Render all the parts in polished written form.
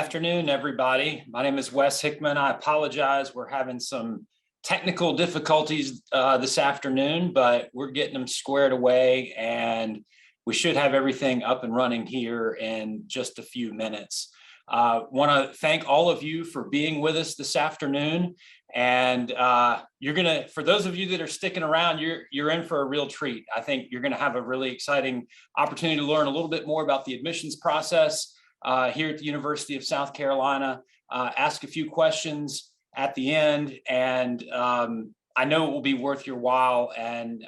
Afternoon, everybody. My name is Wes Hickman. I apologize. We're having some technical difficulties this afternoon, but we're getting them squared away and we should have everything up and running here in just a few minutes. Want to thank all of you for being with us this afternoon. And for those of you that are sticking around, you're in for a real treat. I think you're going to have a really exciting opportunity to learn a little bit more about the admissions process here at the University of South Carolina, ask a few questions at the end, and I know it will be worth your while and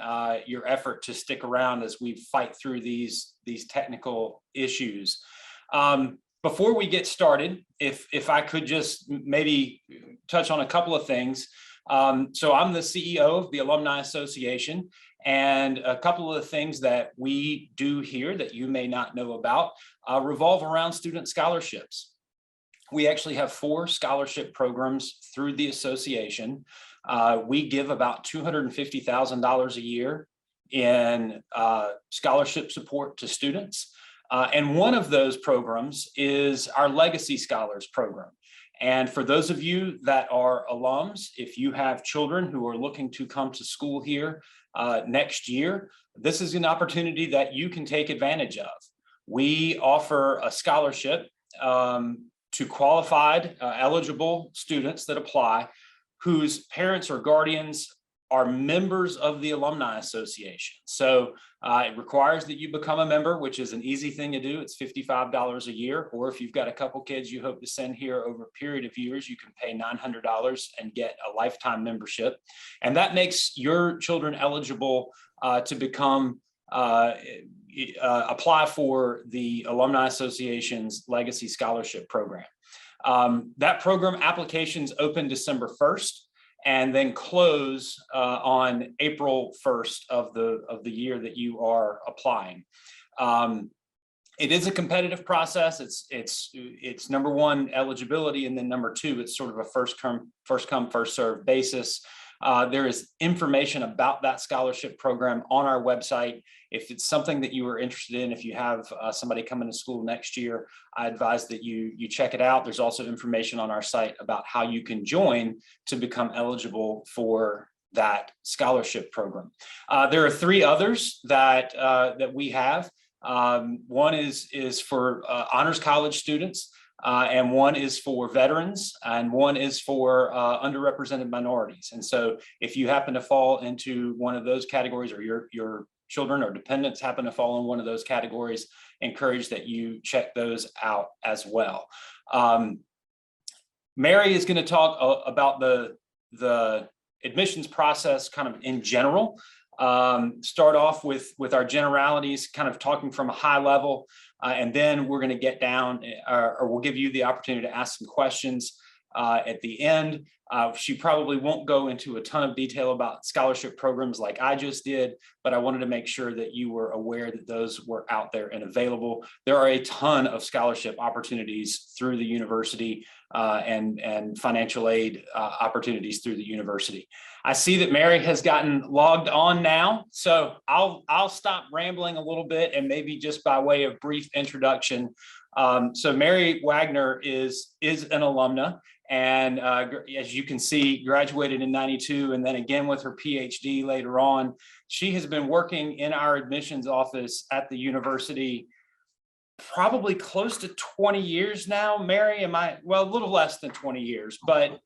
your effort to stick around as we fight through these technical issues. Before we get started, if I could just maybe touch on a couple of things. So I'm the CEO of the Alumni Association, and a couple of the things that we do here that you may not know about revolve around student scholarships. We actually have 4 scholarship programs through the association. We give about $250,000 a year in scholarship support to students. And one of those programs is our Legacy Scholars program. And for those of you that are alums, if you have children who are looking to come to school here next year, this is an opportunity that you can take advantage of. We offer a scholarship to qualified eligible students that apply, whose parents or guardians are members of the Alumni Association. So it requires that you become a member, which is an easy thing to do. It's $55 a year, or if you've got a couple kids you hope to send here over a period of years, you can pay $900 and get a lifetime membership. And that makes your children eligible to become apply for the Alumni Association's Legacy Scholarship Program. That program applications open December 1st. And then close on April 1st of the year that you are applying. It is a competitive process. It's number one, eligibility, and then number 2, it's sort of a first come, first served basis. There is information about that scholarship program on our website. If it's something that you are interested in, if you have somebody coming to school next year, I advise that you check it out. There's also information on our site about how you can join to become eligible for that scholarship program. There are 3 others that we have. One is for honors college students. And one is for veterans, and one is for underrepresented minorities. And so if you happen to fall into one of those categories, or your children or dependents happen to fall in one of those categories, encourage that you check those out as well. Mary is going to talk about the admissions process kind of in general. Start off with our generalities, kind of talking from a high level, and then we're going to get down, or we'll give you the opportunity to ask some questions at the end. She probably won't go into a ton of detail about scholarship programs like I just did, but I wanted to make sure that you were aware that those were out there and available. There are a ton of scholarship opportunities through the university and financial aid opportunities through the university. I see that Mary has gotten logged on now, so I'll stop rambling a little bit and maybe just by way of brief introduction. So Mary Wagner is an alumna, and as you can see, graduated in '92, and then again with her PhD later on. She has been working in our admissions office at the university probably close to 20 years now. Mary, well, a little less than 20 years, but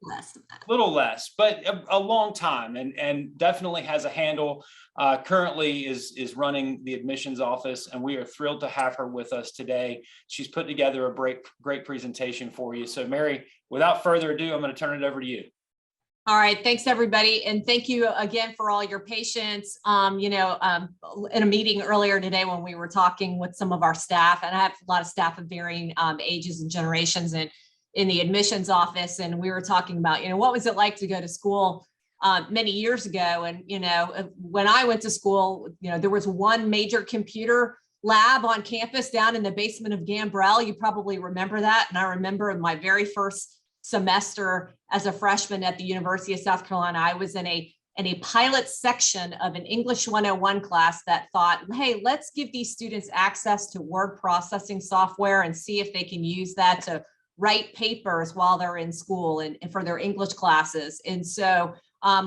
a long time, and definitely has a handle. Currently is running the admissions office, and we are thrilled to have her with us today. She's put together a great presentation for you. So Mary, without further ado, I'm going to turn it over to you. All right, thanks everybody, and thank you again for all your patience. In a meeting earlier today when we were talking with some of our staff, and I have a lot of staff of varying ages and generations in the admissions office, and we were talking about, what was it like to go to school many years ago? And when I went to school, there was one major computer lab on campus down in the basement of Gambrell. You probably remember that, and I remember in my very first semester as a freshman at the University of South Carolina, I was in a pilot section of an English 101 class that thought, hey, let's give these students access to word processing software and see if they can use that to write papers while they're in school and for their English classes. And so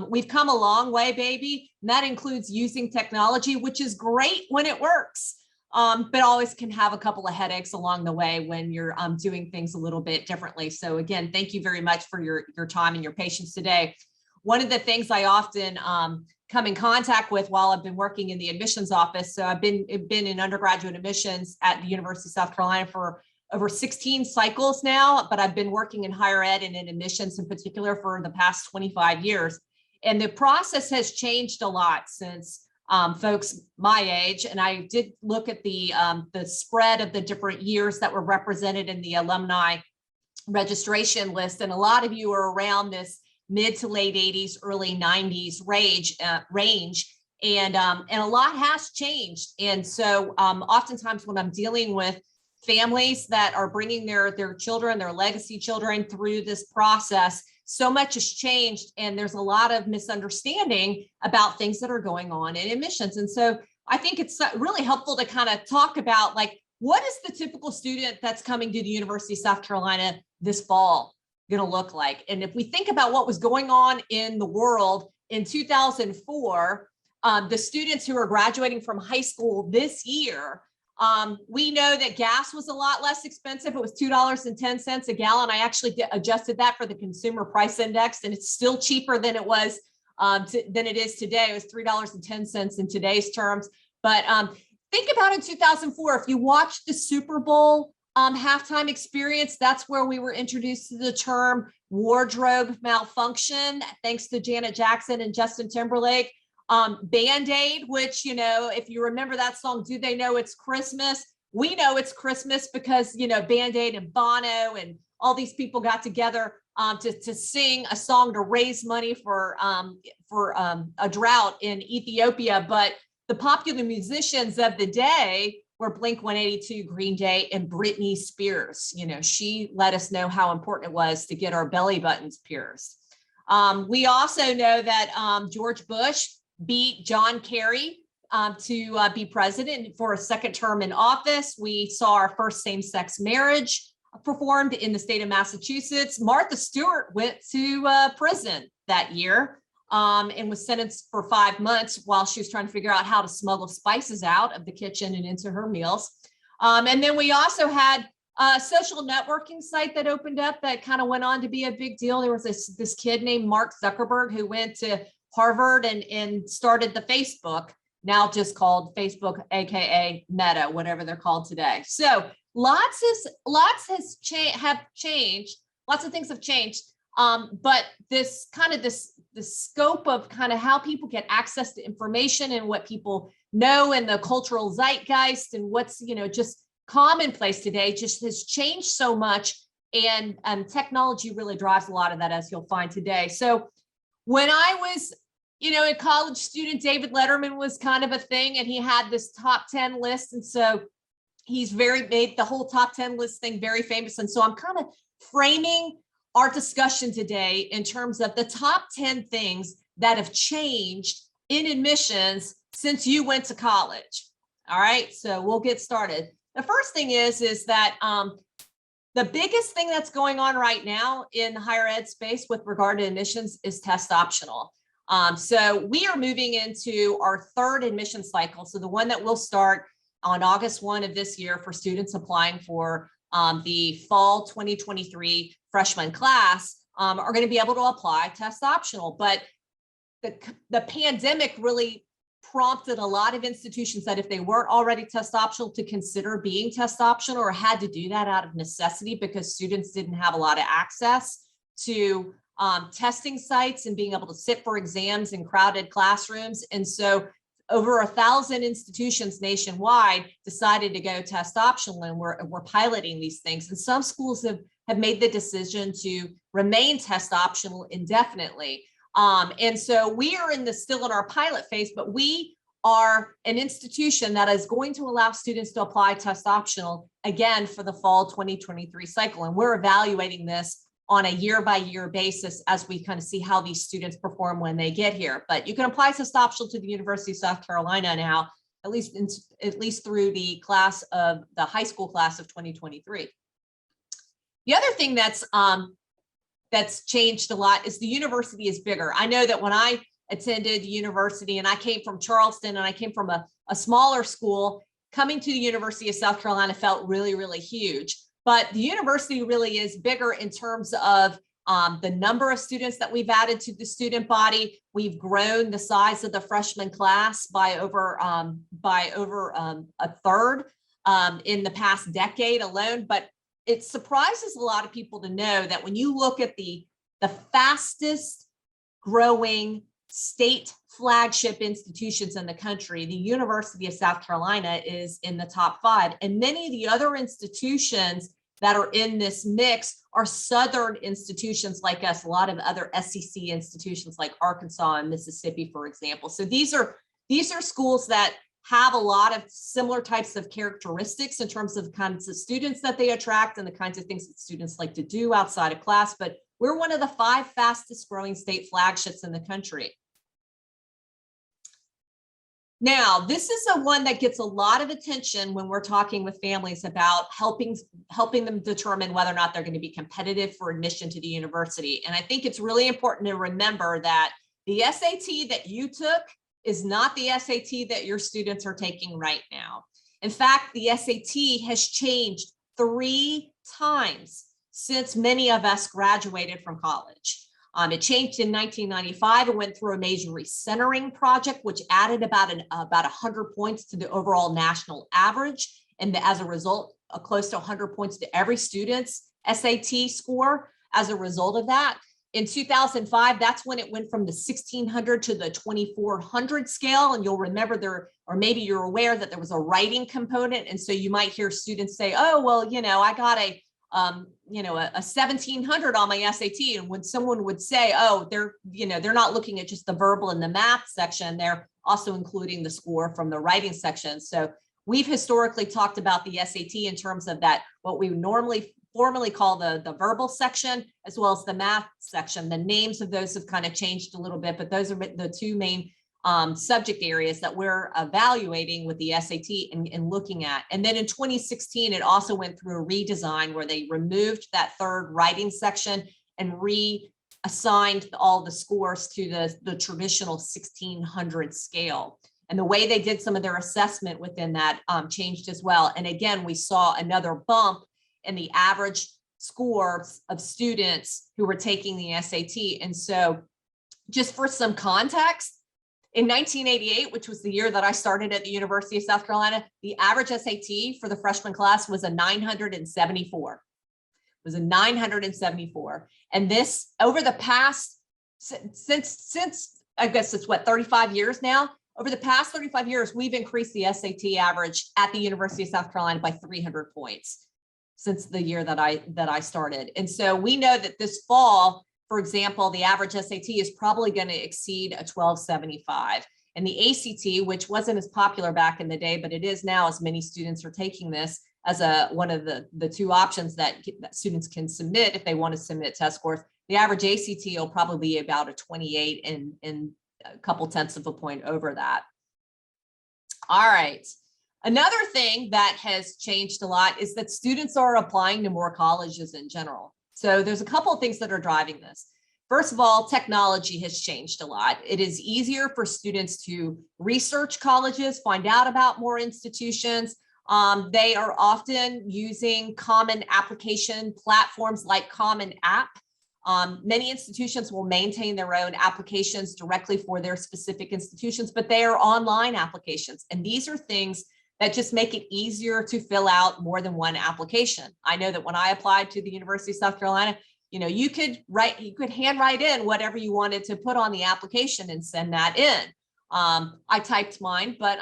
we've come a long way, baby. And that includes using technology, which is great when it works, but always can have a couple of headaches along the way when you're doing things a little bit differently. So again, thank you very much for your time and your patience today. One of the things I often come in contact with while I've been working in the admissions office. So I've been in undergraduate admissions at the University of South Carolina for over 16 cycles now, but I've been working in higher ed and in admissions in particular for the past 25 years. And the process has changed a lot since folks my age. And I did look at the spread of the different years that were represented in the alumni registration list. And a lot of you are around this mid to late 80s, early 90s range. And a lot has changed. And so oftentimes when I'm dealing with families that are bringing their children, their legacy children through this process, so much has changed, and there's a lot of misunderstanding about things that are going on in admissions. And so I think it's really helpful to kind of talk about, like, what is the typical student that's coming to the University of South Carolina this fall going to look like? And if we think about what was going on in the world in 2004, the students who are graduating from high school this year, we know that gas was a lot less expensive. It was $2.10 a gallon. I actually adjusted that for the consumer price index, and it's still cheaper than it was than it is today. It was $3.10 in today's terms. But think about in 2004, if you watched the Super Bowl halftime experience, that's where we were introduced to the term wardrobe malfunction, thanks to Janet Jackson and Justin Timberlake. Band-Aid, which, you know, if you remember that song, Do They Know It's Christmas? We know it's Christmas because, you know, Band-Aid and Bono and all these people got together to sing a song to raise money for a drought in Ethiopia. But the popular musicians of the day were Blink-182, Green Day, and Britney Spears. You know, she let us know how important it was to get our belly buttons pierced. We also know that George Bush beat John Kerry to be president for a second term in office. We saw our first same-sex marriage performed in the state of Massachusetts. Martha Stewart went to prison that year and was sentenced for 5 months while she was trying to figure out how to smuggle spices out of the kitchen and into her meals. And then we also had a social networking site that opened up that kind of went on to be a big deal. There was this kid named Mark Zuckerberg who went to Harvard and started the Facebook, now just called Facebook, aka Meta, whatever they're called today. So lots has changed. Lots of things have changed. But this kind of the scope of kind of how people get access to information and what people know and the cultural zeitgeist and what's, you know, just commonplace today just has changed so much. And technology really drives a lot of that, as you'll find today. So when I was, you know, a college student, David Letterman was kind of a thing, and he had this top 10 list. And so he's made the whole top 10 list thing very famous. And so I'm kind of framing our discussion today in terms of the top 10 things that have changed in admissions since you went to college. All right, so we'll get started. The first thing is that the biggest thing that's going on right now in the higher ed space with regard to admissions is test optional. So we are moving into our third admission cycle. So the one that will start on August 1 of this year for students applying for the fall 2023 freshman class are going to be able to apply test optional. But the pandemic really prompted a lot of institutions that if they weren't already test optional to consider being test optional, or had to do that out of necessity because students didn't have a lot of access to testing sites and being able to sit for exams in crowded classrooms. And so over 1,000 institutions nationwide decided to go test optional, and we're piloting these things. And some schools have made the decision to remain test optional indefinitely. And so we are still in our pilot phase, but we are an institution that is going to allow students to apply test optional again for the fall 2023 cycle. And we're evaluating this on a year-by-year basis as we kind of see how these students perform when they get here. But you can apply test optional to the University of South Carolina now, at least through the high school class of 2023. The other thing that's changed a lot is the university is bigger. I know that when I attended university and I came from Charleston and I came from a smaller school, coming to the University of South Carolina felt really, really huge. But the university really is bigger in terms of the number of students that we've added to the student body. We've grown the size of the freshman class by over a third in the past decade alone. But it surprises a lot of people to know that when you look at the fastest growing state flagship institutions in the country, the University of South Carolina is in the top 5. And many of the other institutions that are in this mix are Southern institutions like us, a lot of other SEC institutions like Arkansas and Mississippi, for example. So these are schools that have a lot of similar types of characteristics in terms of the kinds of students that they attract and the kinds of things that students like to do outside of class. But we're one of the 5 fastest growing state flagships in the country. Now, this is one that gets a lot of attention when we're talking with families about helping them determine whether or not they're going to be competitive for admission to the university. And I think it's really important to remember that the SAT that you took is not the SAT that your students are taking right now. In fact, the SAT has changed 3 times since many of us graduated from college. It changed in 1995. It went through a major recentering project, which added about 100 points to the overall national average. And as a result, close to 100 points to every student's SAT score as a result of that. In 2005, that's when it went from the 1600 to the 2400 scale. And you'll remember or maybe you're aware that there was a writing component. And so you might hear students say, oh, well, I got a 1700 on my SAT. And when someone would say, oh, they're not looking at just the verbal and the math section, they're also including the score from the writing section. So we've historically talked about the SAT in terms of that, what we formally call the verbal section, as well as the math section. The names of those have kind of changed a little bit, but those are the 2 main subject areas that we're evaluating with the SAT and looking at. And then in 2016, it also went through a redesign where they removed that 3rd writing section and reassigned all the scores to the traditional 1600 scale. And the way they did some of their assessment within that changed as well. And again, we saw another bump in the average scores of students who were taking the SAT. And so just for some context, in 1988, which was the year that I started at the University of South Carolina, the average SAT for the freshman class was a 974. It was a 974. And this, over the past, since I guess it's 35 years now, over the past 35 years, we've increased the SAT average at the University of South Carolina by 300 points since the year that I started. And so we know that this fall, for example, the average SAT is probably going to exceed a 1275. And the ACT, which wasn't as popular back in the day, but it is now, as many students are taking this as one of the 2 options that students can submit if they want to submit test scores. The average ACT will probably be about a 28 and a couple tenths of a point over that. All right. Another thing that has changed a lot is that students are applying to more colleges in general. So there's a couple of things that are driving this. First of all, technology has changed a lot. It is easier for students to research colleges, find out about more institutions. They are often using common application platforms like Common App. Many institutions will maintain their own applications directly for their specific institutions, but they are online applications. And these are things that just make it easier to fill out more than one application. I know that when I applied to the University of South Carolina, you could handwrite in whatever you wanted to put on the application and send that in. I typed mine, but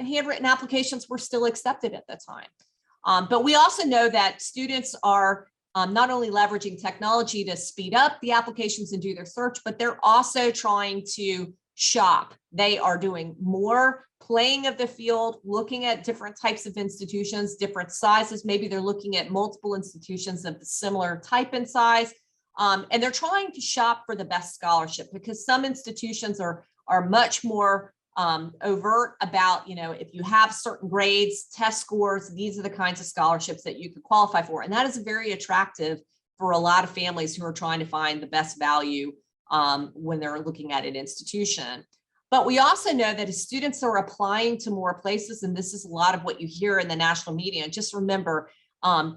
handwritten applications were still accepted at the time. But we also know that students are not only leveraging technology to speed up the applications and do their search, but they're also trying to shop. They are doing more playing of the field, looking at different types of institutions, different sizes. Maybe they're looking at multiple institutions of similar type and size. And they're trying to shop for the best scholarship because some institutions are much more overt about, you know, if you have certain grades, test scores, these are the kinds of scholarships that you could qualify for. And that is very attractive for a lot of families who are trying to find the best value when they're looking at an institution. But we also know that as students are applying to more places, and this is a lot of what you hear in the national media, just remember,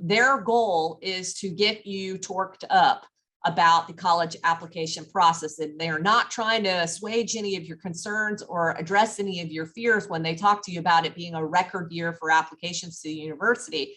their goal is to get you torqued up about the college application process. And they're not trying to assuage any of your concerns or address any of your fears when they talk to you about it being a record year for applications to the university.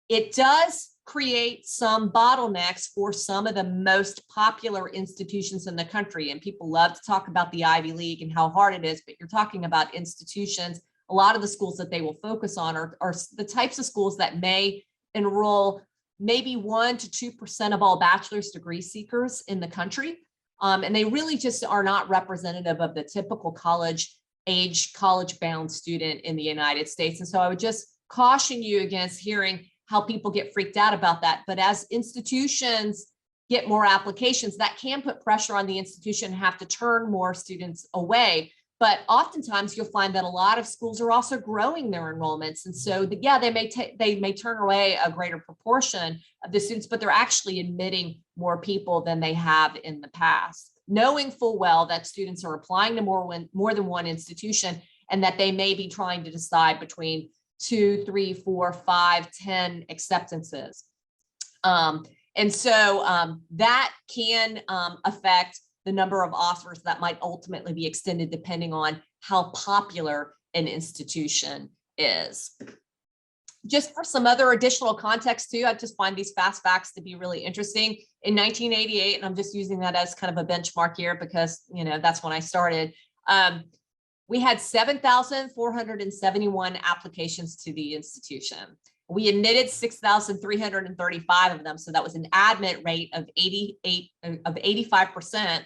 It does create some bottlenecks for some of the most popular institutions in the country. And people love to talk about the Ivy League and how hard it is, but you're talking about institutions. A lot of the schools that they will focus on are the types of schools that may enroll maybe 1% to 2% of all bachelor's degree seekers in the country. And they really just are not representative of the typical college bound student in the United States. And so I would just caution you against hearing how people get freaked out about that. But as institutions get more applications, that can put pressure on the institution and have to turn more students away. But oftentimes you'll find that a lot of schools are also growing their enrollments. And so yeah, they may turn away a greater proportion of the students, but they're actually admitting more people than they have in the past, knowing full well that students are applying to more than one institution, and that they may be trying to decide between 2, 3, 4, 5, 10 acceptances. And so that can affect the number of offers that might ultimately be extended depending on how popular an institution is. Just for some other additional context too, I just find these fast facts to be really interesting. In 1988, and I'm just using that as kind of a benchmark here because, you know, that's when I started, we had 7,471 applications to the institution. We admitted 6,335 of them. So that was an admit rate of 85%.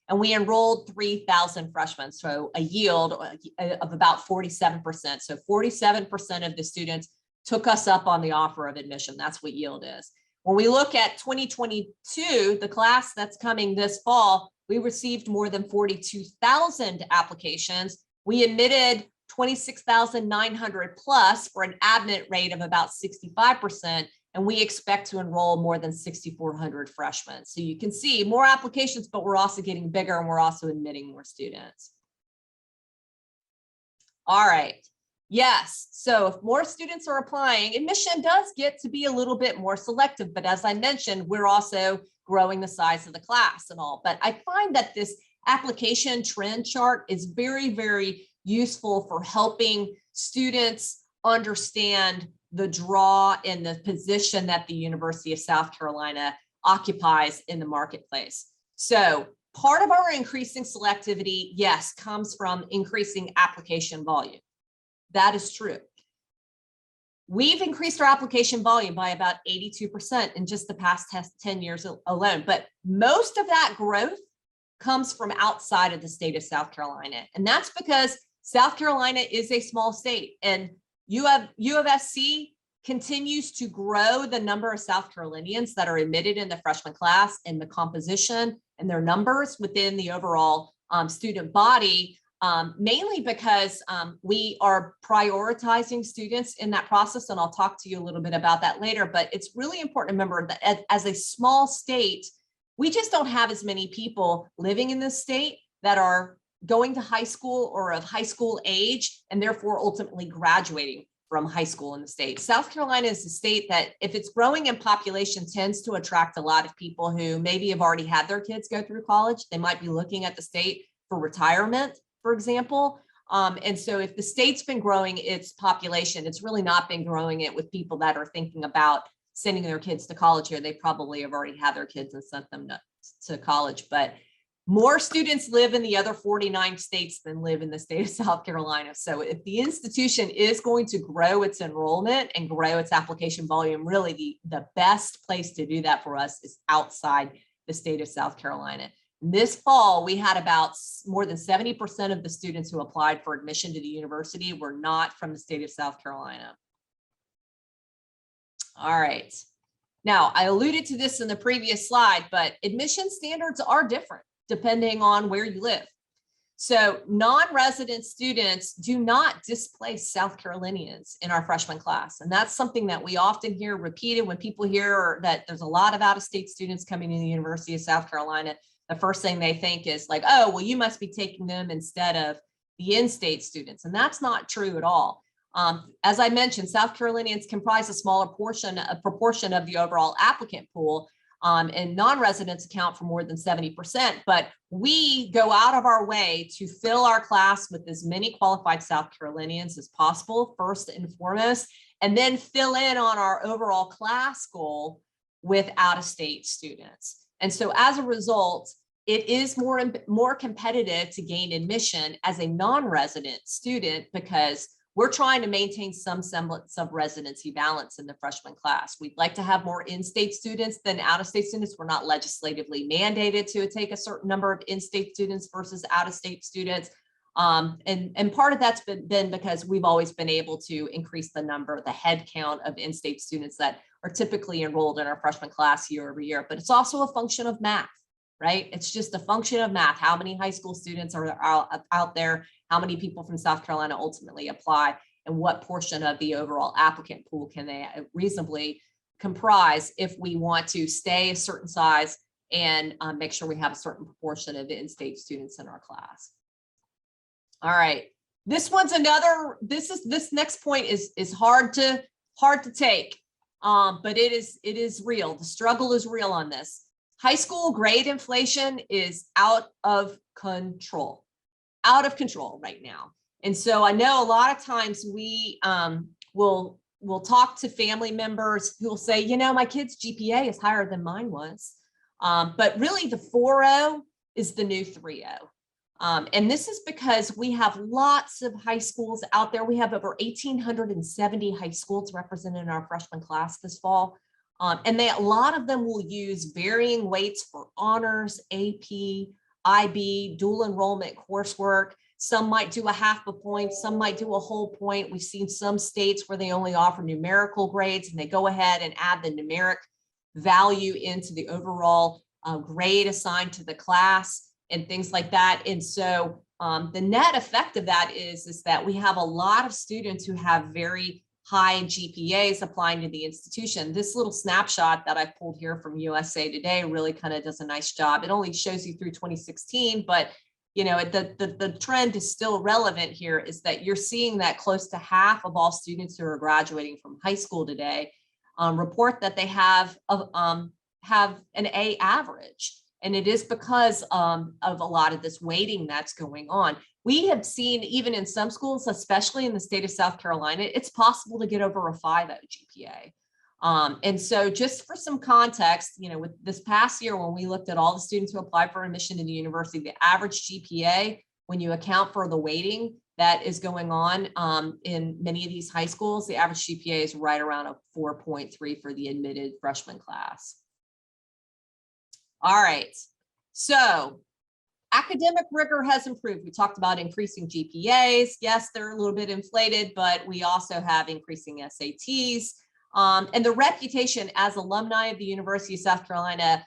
And we enrolled 3,000 freshmen. So a yield of about 47%. So 47% of the students took us up on the offer of admission. That's what yield is. When we look at 2022, the class that's coming this fall, we received more than 42,000 applications. We admitted 26,900 plus for an admit rate of about 65%. And we expect to enroll more than 6,400 freshmen. So you can see more applications, but we're also getting bigger and we're also admitting more students. All right. Yes. So if more students are applying, admission does get to be a little bit more selective. But as I mentioned, we're also growing the size of the class and all. But I find that this application trend chart is very, very useful for helping students understand the draw and the position that the University of South Carolina occupies in the marketplace. So part of our increasing selectivity, yes, comes from increasing application volume. That is true. We've increased our application volume by about 82% in just the past 10 years alone, but most of that growth comes from outside of the state of South Carolina. And that's because South Carolina is a small state, and UOFSC continues to grow the number of South Carolinians that are admitted in the freshman class and the composition and their numbers within the overall student body, mainly because we are prioritizing students in that process. And I'll talk to you a little bit about that later, but it's really important to remember that as a small state, we just don't have as many people living in this state that are going to high school or of high school age, and therefore ultimately graduating from high school in the state. South Carolina is a state that, if it's growing in population, tends to attract a lot of people who maybe have already had their kids go through college. They might be looking at the state for retirement, for example. And so if the state's been growing its population, it's really not been growing it with people that are thinking about sending their kids to college here. They probably have already had their kids and sent them to college. But more students live in the other 49 states than live in the state of South Carolina. So if the institution is going to grow its enrollment and grow its application volume, really the best place to do that for us is outside the state of South Carolina. This fall, we had about more than 70% of the students who applied for admission to the university were not from the state of South Carolina. All right. Now, I alluded to this in the previous slide, but admission standards are different depending on where you live. So non-resident students do not displace South Carolinians in our freshman class. And that's something that we often hear repeated when people hear that there's a lot of out-of-state students coming to the University of South Carolina. The first thing they think is like, oh, well, you must be taking them instead of the in-state students. And that's not true at all. As I mentioned, South Carolinians comprise a smaller proportion of the overall applicant pool, and non-residents account for more than 70%, but we go out of our way to fill our class with as many qualified South Carolinians as possible, first and foremost, and then fill in on our overall class goal with out-of-state students. And so as a result, it is more competitive to gain admission as a non-resident student because we're trying to maintain some semblance of residency balance in the freshman class. We'd like to have more in-state students than out-of-state students. We're not legislatively mandated to take a certain number of in-state students versus out-of-state students. And part of that's been because we've always been able to increase the head count of in-state students that are typically enrolled in our freshman class year over year. But it's also a function of math, right? It's just a function of math. How many high school students are out there? How many people from South Carolina ultimately apply, and what portion of the overall applicant pool can they reasonably comprise if we want to stay a certain size and make sure we have a certain proportion of in-state students in our class. All right, this next point is hard to take, but it is real. The struggle is real on this. High school grade inflation is out of control right now. And so I know a lot of times we will talk to family members who will say, you know, my kid's GPA is higher than mine was. But really the 4.0 is the new 3.0. And this is because we have lots of high schools out there. We have over 1,870 high schools represented in our freshman class this fall. And a lot of them will use varying weights for honors, AP, IB, dual enrollment coursework. Some might do a half a point, some might do a whole point. We've seen some states where they only offer numerical grades and they go ahead and add the numeric value into the overall grade assigned to the class and things like that. And so the net effect of that is that we have a lot of students who have very high GPAs applying to the institution. This little snapshot that I pulled here from USA Today really kind of does a nice job. It only shows you through 2016, but you know, the trend is still relevant here, is that you're seeing that close to half of all students who are graduating from high school today report that they have an A average. And it is because of a lot of this weighting that's going on. We have seen, even in some schools, especially in the state of South Carolina, it's possible to get over a 5.0 GPA. And so just for some context, you know, with this past year, when we looked at all the students who applied for admission to the university, the average GPA, when you account for the weighting that is going on in many of these high schools, the average GPA is right around a 4.3 for the admitted freshman class. All right, so academic rigor has improved. We talked about increasing GPAs. Yes, they're a little bit inflated, but we also have increasing SATs. And the reputation as alumni of the University of South Carolina,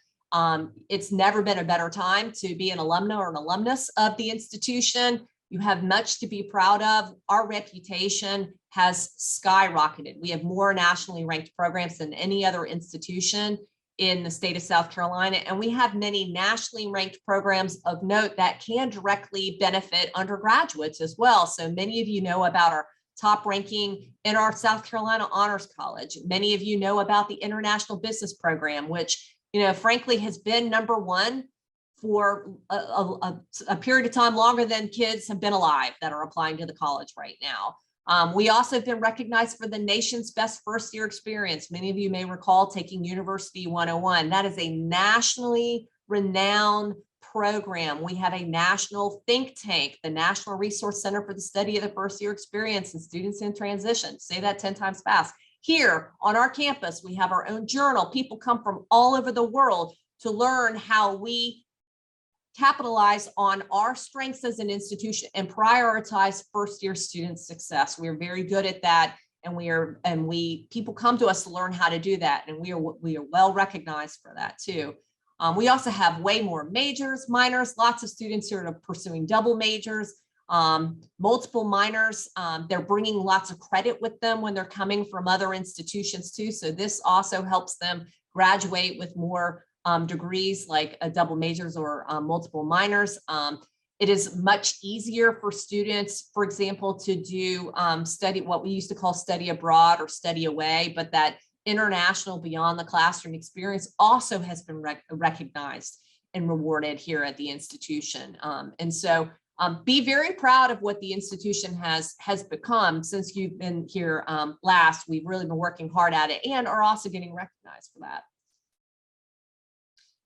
it's never been a better time to be an alumna or an alumnus of the institution. You have much to be proud of. Our reputation has skyrocketed. We have more nationally ranked programs than any other institution in the state of South Carolina. And we have many nationally ranked programs of note that can directly benefit undergraduates as well. So many of you know about our top ranking in our South Carolina Honors College. Many of you know about the International Business Program, which, you know, frankly has been #1 for a period of time longer than kids have been alive that are applying to the college right now. We also have been recognized for the nation's best first-year experience. Many of you may recall taking University 101. That is a nationally renowned program. We have a national think tank, the National Resource Center for the Study of the First-Year Experience and Students in Transition. Say that 10 times fast. Here on our campus, we have our own journal. People come from all over the world to learn how we capitalize on our strengths as an institution and prioritize first-year student success. We're very good at that, and people come to us to learn how to do that, and we are well recognized for that too. We also have way more majors, minors, lots of students here are pursuing double majors, multiple minors. They're bringing lots of credit with them when they're coming from other institutions too. So this also helps them graduate with more degrees like double majors or multiple minors. It is much easier for students, for example, to do study, what we used to call study abroad or study away, but that international beyond the classroom experience also has been recognized and rewarded here at the institution. And so be very proud of what the institution has become since you've been here last. We've really been working hard at it and are also getting recognized for that.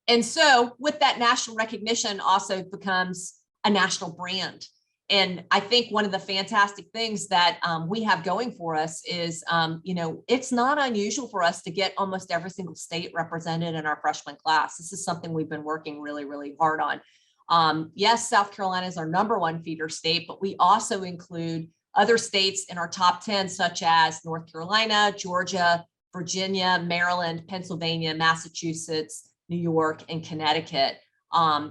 And so with that national recognition also becomes a national brand. And I think one of the fantastic things that we have going for us is, you know, it's not unusual for us to get almost every single state represented in our freshman class. This is something we've been working really, really hard on. Yes, South Carolina is our #1 feeder state, but we also include other states in our top 10, such as North Carolina, Georgia, Virginia, Maryland, Pennsylvania, Massachusetts, New York, and Connecticut.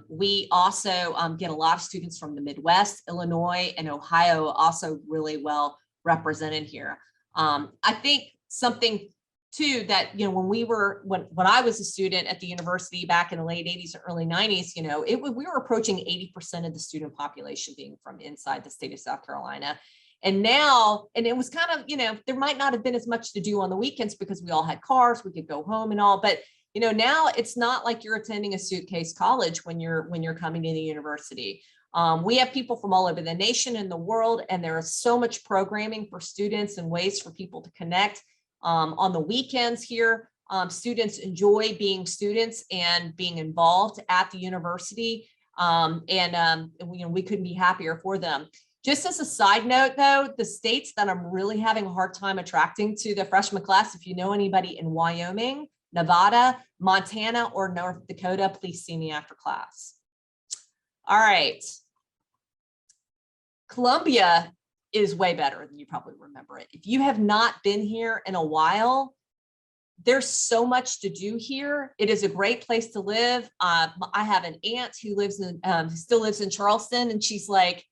We also get a lot of students from the Midwest, Illinois, and Ohio, also really well represented here. I think something too that, you know, when I was a student at the university back in the late 80s or early 90s, you know, we were approaching 80% of the student population being from inside the state of South Carolina. And now, and it was kind of, you know, there might not have been as much to do on the weekends because we all had cars, we could go home and all, but you know, now it's not like you're attending a suitcase college when you're coming to the university. We have people from all over the nation and the world, and there is so much programming for students and ways for people to connect. On the weekends here, students enjoy being students and being involved at the university. You know, we couldn't be happier for them. Just as a side note, though, the states that I'm really having a hard time attracting to the freshman class, if you know anybody in Wyoming, Nevada, Montana, or North Dakota, please see me after class. All right. Columbia is way better than you probably remember it. If you have not been here in a while, there's so much to do here. It is a great place to live. I have an aunt who still lives in Charleston, and she's like,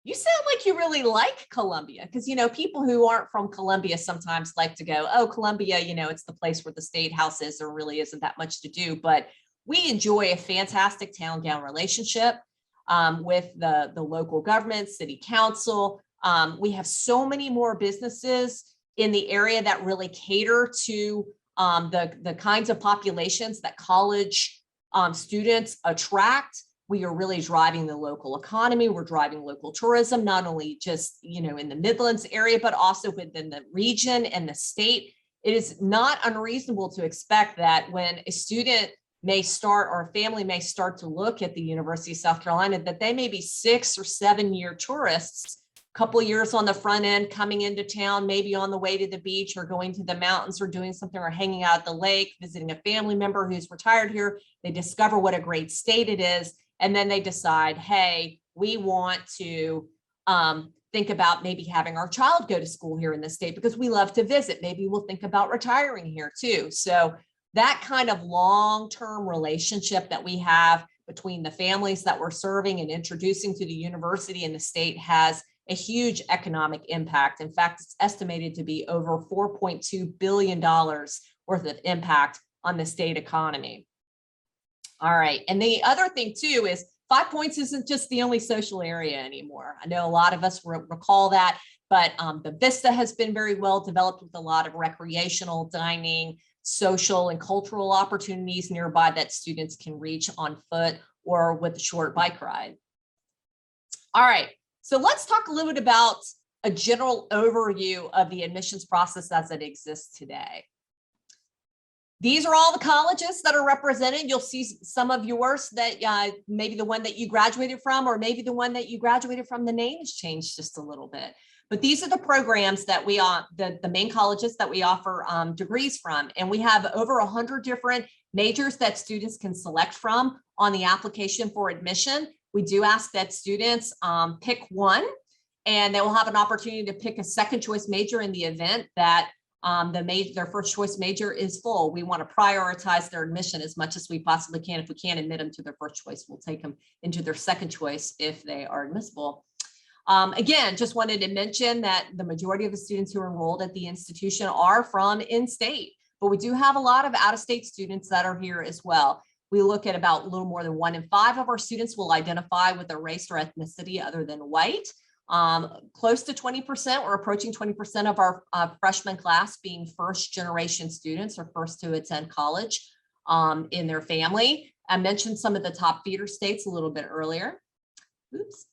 you sound like you really like Columbia, because, you know, people who aren't from Columbia sometimes like to go, oh, Columbia, you know, it's the place where the state house is. There really isn't that much to do, but we enjoy a fantastic town-gown relationship with the local government, city council. We have so many more businesses in the area that really cater to the kinds of populations that college students attract. We are really driving the local economy. We're driving local tourism, not only just, you know, in the Midlands area, but also within the region and the state. It is not unreasonable to expect that when a student may start or a family may start to look at the University of South Carolina, that they may be 6 or 7 year tourists, a couple of years on the front end, coming into town, maybe on the way to the beach or going to the mountains or doing something or hanging out at the lake, visiting a family member who's retired here. They discover what a great state it is. And then they decide, hey, we want to think about maybe having our child go to school here in the state because we love to visit. Maybe we'll think about retiring here too. So that kind of long-term relationship that we have between the families that we're serving and introducing to the university and the state has a huge economic impact. In fact, it's estimated to be over $4.2 billion worth of impact on the state economy. All right. And the other thing too is 5 Points isn't just the only social area anymore. I know a lot of us recall that, but the Vista has been very well developed with a lot of recreational, dining, social and cultural opportunities nearby that students can reach on foot or with a short bike ride. All right. So let's talk a little bit about a general overview of the admissions process as it exists today. These are all the colleges that are represented. You'll see some of yours that maybe the one that you graduated from, or maybe the one that you graduated from, the name has changed just a little bit. But these are the programs that we the main colleges that we offer degrees from. And we have over 100 different majors that students can select from on the application for admission. We do ask that students pick one, and they will have an opportunity to pick a second choice major in the event that their first choice major is full. We want to prioritize their admission as much as we possibly can. If we can't admit them to their first choice, we'll take them into their second choice if they are admissible. Again, just wanted to mention that the majority of the students who are enrolled at the institution are from in-state, but we do have a lot of out-of-state students that are here as well. We look at about a little more than 1 in 5 of our students will identify with a race or ethnicity other than white. Close to 20%, or approaching 20% of our freshman class being first generation students or first to attend college in their family. I mentioned some of the top feeder states a little bit earlier. Oops.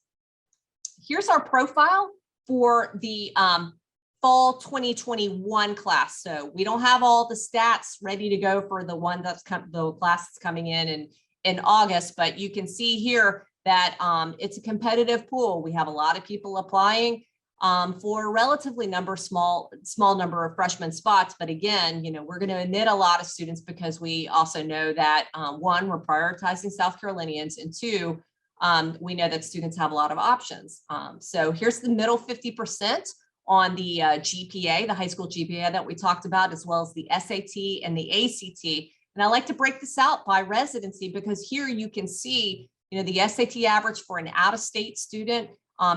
Here's our profile for the fall 2021 class. So we don't have all the stats ready to go for the one that's the class that's coming in August, but you can see here that it's a competitive pool. We have a lot of people applying for a relatively small number of freshman spots. But again, we're going to admit a lot of students because we also know that one, we're prioritizing South Carolinians, and two, we know that students have a lot of options. So here's the middle 50% on the GPA, the high school GPA that we talked about, as well as the SAT and the ACT. And I like to break this out by residency because here you can see the SAT average for an out-of-state student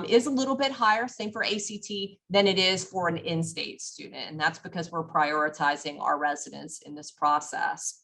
is a little bit higher, same for ACT, than it is for an in-state student. And that's because we're prioritizing our residents in this process.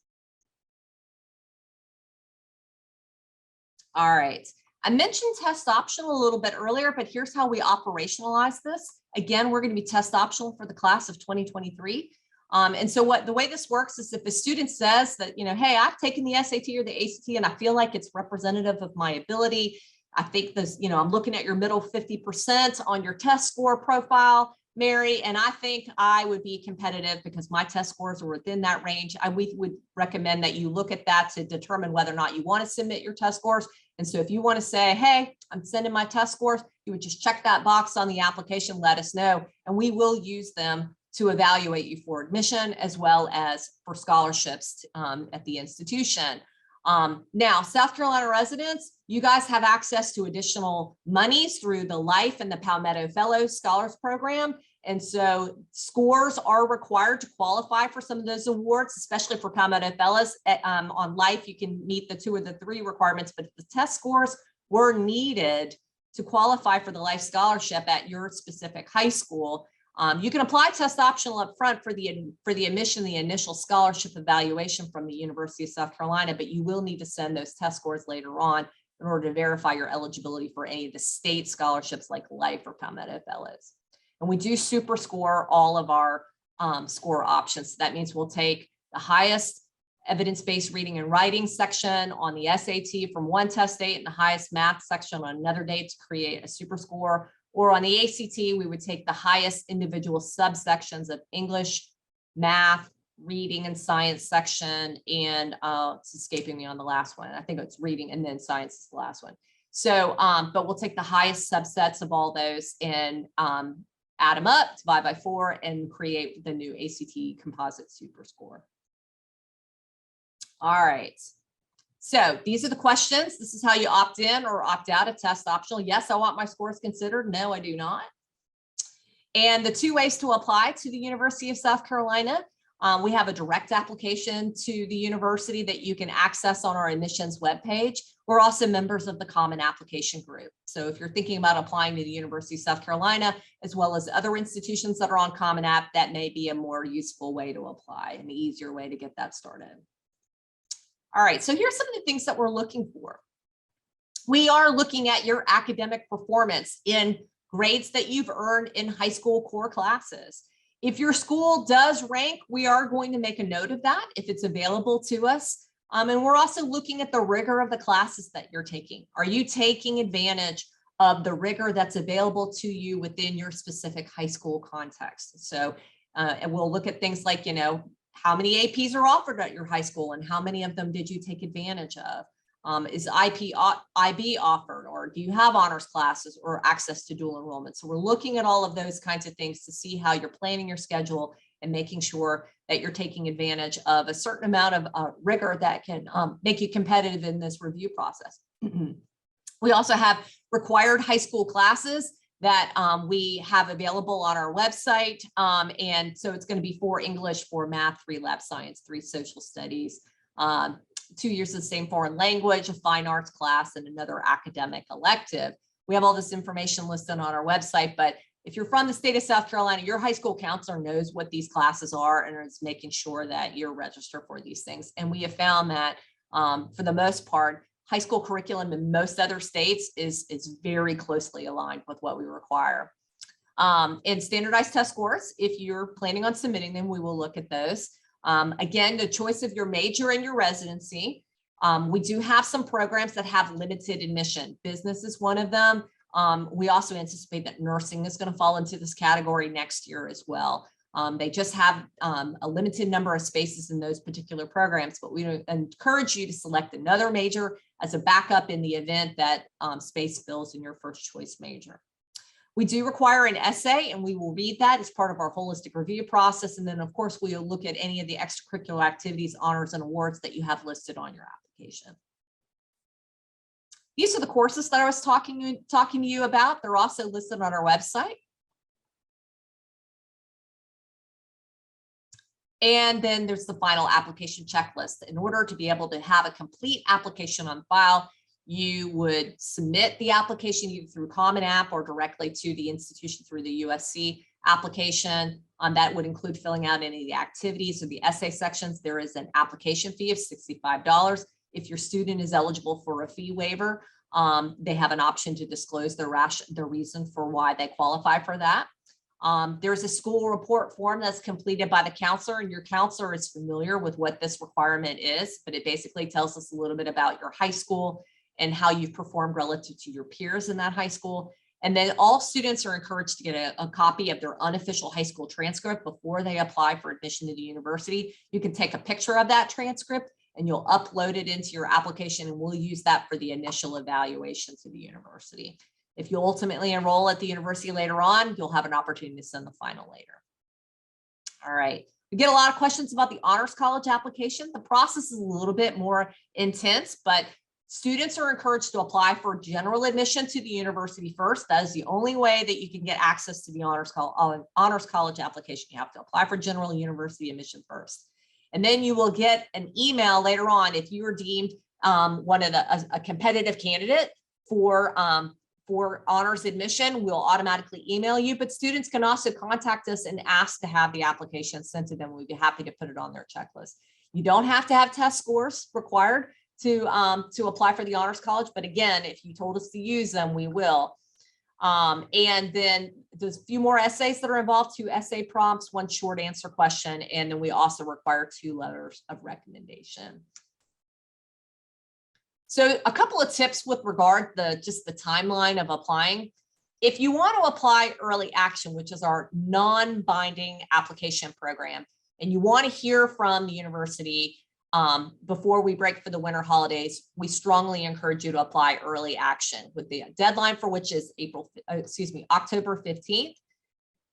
All right. I mentioned test optional a little bit earlier, but here's how we operationalize this. Again, we're going to be test optional for the class of 2023. And so the way this works is if a student says that, hey, I've taken the SAT or the ACT and I feel like it's representative of my ability. I think this, I'm looking at your middle 50% on your test score profile, Mary, and I think I would be competitive because my test scores are within that range. We would recommend that you look at that to determine whether or not you want to submit your test scores. And so if you want to say, hey, I'm sending my test scores, you would just check that box on the application, let us know, and we will use them to evaluate you for admission as well as for scholarships at the institution. Now, South Carolina residents, you guys have access to additional monies through the Life and the Palmetto Fellows Scholars Program. And so scores are required to qualify for some of those awards, especially for Palmetto Fellows. On Life, you can meet the 2 or the 3 requirements, but if the test scores were needed to qualify for the Life Scholarship at your specific high school, you can apply test optional up front for the admission, the initial scholarship evaluation from the University of South Carolina, but you will need to send those test scores later on in order to verify your eligibility for any of the state scholarships like Life or Palmetto Fellows. And we do super score all of our score options. So that means we'll take the highest evidence-based reading and writing section on the SAT from one test date and the highest math section on another date to create a super score. Or on the ACT, we would take the highest individual subsections of English, math, reading and science section, and it's escaping me on the last one. I think it's reading and then science is the last one. So, but we'll take the highest subsets of all those and add them up, divide by 4, and create the new ACT composite super score. All right. So these are the questions. This is how you opt in or opt out of test optional. Yes, I want my scores considered. No, I do not. And the 2 ways to apply to the University of South Carolina. We have a direct application to the university that you can access on our admissions webpage. We're also members of the Common Application Group. So if you're thinking about applying to the University of South Carolina, as well as other institutions that are on Common App, that may be a more useful way to apply, an easier way to get that started. All right, so here's some of the things that we're looking for. We are looking at your academic performance in grades that you've earned in high school core classes. If your school does rank, we are going to make a note of that if it's available to us. And we're also looking at the rigor of the classes that you're taking. Are you taking advantage of the rigor that's available to you within your specific high school context? So, and we'll look at things like, how many APs are offered at your high school and how many of them did you take advantage of? Is IB offered, or do you have honors classes or access to dual enrollment? So we're looking at all of those kinds of things to see how you're planning your schedule and making sure that you're taking advantage of a certain amount of rigor that can make you competitive in this review process. We also have required high school classes that we have available on our website. And so it's going to be 4 English, 4 math, 3 lab science, 3 social studies, 2 years of the same foreign language, a fine arts class, and another academic elective. We have all this information listed on our website, but if you're from the state of South Carolina, your high school counselor knows what these classes are and is making sure that you're registered for these things. And we have found that for the most part, high school curriculum in most other states is very closely aligned with what we require. And standardized test scores, if you're planning on submitting them, we will look at those. Again, the choice of your major and your residency. We do have some programs that have limited admission. Business is one of them. We also anticipate that nursing is going to fall into this category next year as well. They just have a limited number of spaces in those particular programs, but we encourage you to select another major as a backup in the event that space fills in your first choice major. We do require an essay, and we will read that as part of our holistic review process. And then, of course, we'll look at any of the extracurricular activities, honors, and awards that you have listed on your application. These are the courses that I was talking to you about. They're also listed on our website. And then there's the final application checklist. In order to be able to have a complete application on file, you would submit the application either through Common App or directly to the institution through the USC application. That would include filling out any of the activities or the essay sections. There is an application fee of $65. If your student is eligible for a fee waiver, they have an option to disclose their reason for why they qualify for that. There's a school report form that's completed by the counselor, and your counselor is familiar with what this requirement is, but it basically tells us a little bit about your high school and how you've performed relative to your peers in that high school. And then all students are encouraged to get a copy of their unofficial high school transcript before they apply for admission to the university. You can take a picture of that transcript and you'll upload it into your application, and we'll use that for the initial evaluation to the university. If you ultimately enroll at the university later on, you'll have an opportunity to send the final later. All right. We get a lot of questions about the Honors College application. The process is a little bit more intense, but students are encouraged to apply for general admission to the university first. That is the only way that you can get access to the Honors College application. You have to apply for general university admission first. And then you will get an email later on if you are deemed a competitive candidate for honors admission. We'll automatically email you, but students can also contact us and ask to have the application sent to them. We'd be happy to put it on their checklist. You don't have to have test scores required to apply for the Honors College, but again, if you told us to use them, we will. And then there's a few more essays that are involved, 2 essay prompts, 1 short answer question, and then we also require 2 letters of recommendation. So a couple of tips with regard to just the timeline of applying. If you want to apply early action, which is our non-binding application program, and you want to hear from the university before we break for the winter holidays, we strongly encourage you to apply early action, with the deadline for which is October 15th.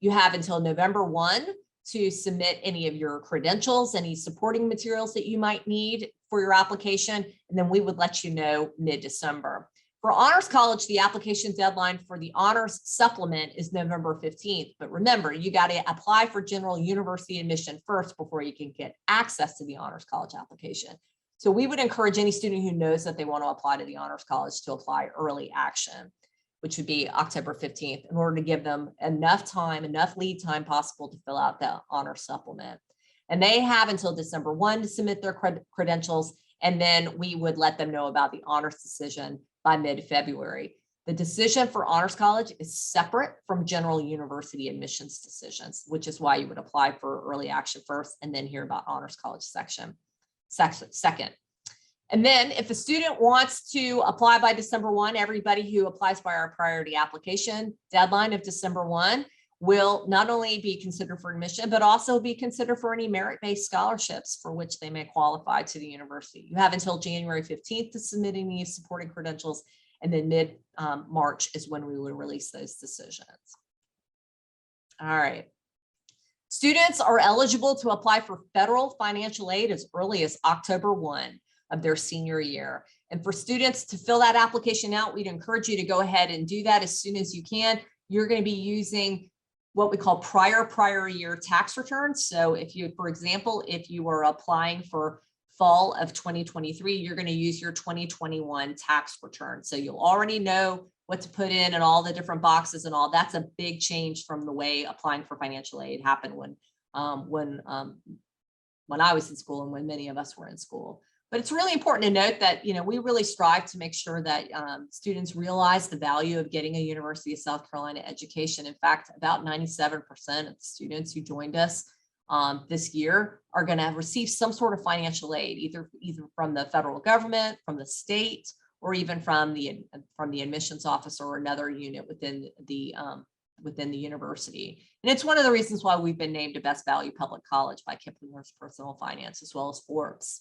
You have until November 1 to submit any of your credentials, any supporting materials that you might need for your application, and then we would let you know mid-December. For Honors College, the application deadline for the Honors Supplement is November 15th. But remember, you got to apply for general university admission first before you can get access to the Honors College application. So we would encourage any student who knows that they want to apply to the Honors College to apply early action, which would be October 15th, in order to give them enough time, enough lead time possible to fill out the Honors Supplement. And they have until December 1 to submit their credentials, and then we would let them know about the honors decision by mid-February. The decision for Honors College is separate from general university admissions decisions, which is why you would apply for early action first and then hear about Honors College second. And then if a student wants to apply by December 1, everybody who applies by our priority application deadline of December 1 will not only be considered for admission, but also be considered for any merit-based scholarships for which they may qualify to the university. You have until January 15th to submit any supporting credentials, and then mid-March is when we will release those decisions. All right. Students are eligible to apply for federal financial aid as early as October 1 of their senior year. And for students to fill that application out, we'd encourage you to go ahead and do that as soon as you can. you're going to be using what we call prior year tax returns. So if you, for example, if you were applying for fall of 2023, you're going to use your 2021 tax return. So you'll already know what to put in and all the different boxes and all. That's a big change from the way applying for financial aid happened when I was in school and when many of us were in school. But it's really important to note that, you know, we really strive to make sure that students realize the value of getting a University of South Carolina education. In fact, about 97% of the students who joined us this year are going to have received some sort of financial aid, either from the federal government, from the state, or even from the admissions office or another unit within the university. And it's one of the reasons why we've been named a Best Value Public College by Kiplinger's Personal Finance, as well as Forbes.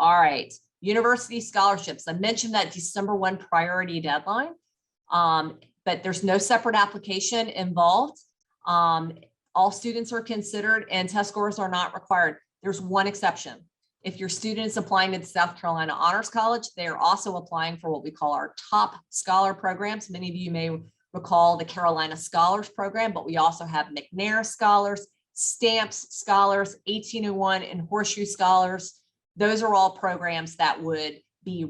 All right, university scholarships. I mentioned that December 1 priority deadline, but there's no separate application involved. All students are considered and test scores are not required. There's one exception. If your student is applying to the South Carolina Honors College, they are also applying for what we call our top scholar programs. Many of you may recall the Carolina Scholars Program, but we also have McNair Scholars, Stamps Scholars, 1801 and Horseshoe Scholars. Those are all programs that would be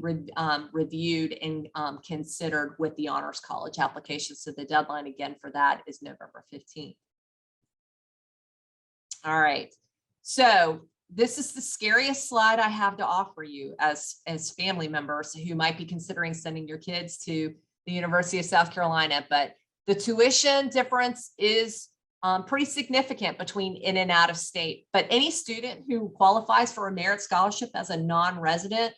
reviewed and considered with the Honors College application. So the deadline again for that is November 15th. All right, so this is the scariest slide I have to offer you as family members who might be considering sending your kids to the University of South Carolina, but the tuition difference is pretty significant between in and out of state. But any student who qualifies for a merit scholarship as a non-resident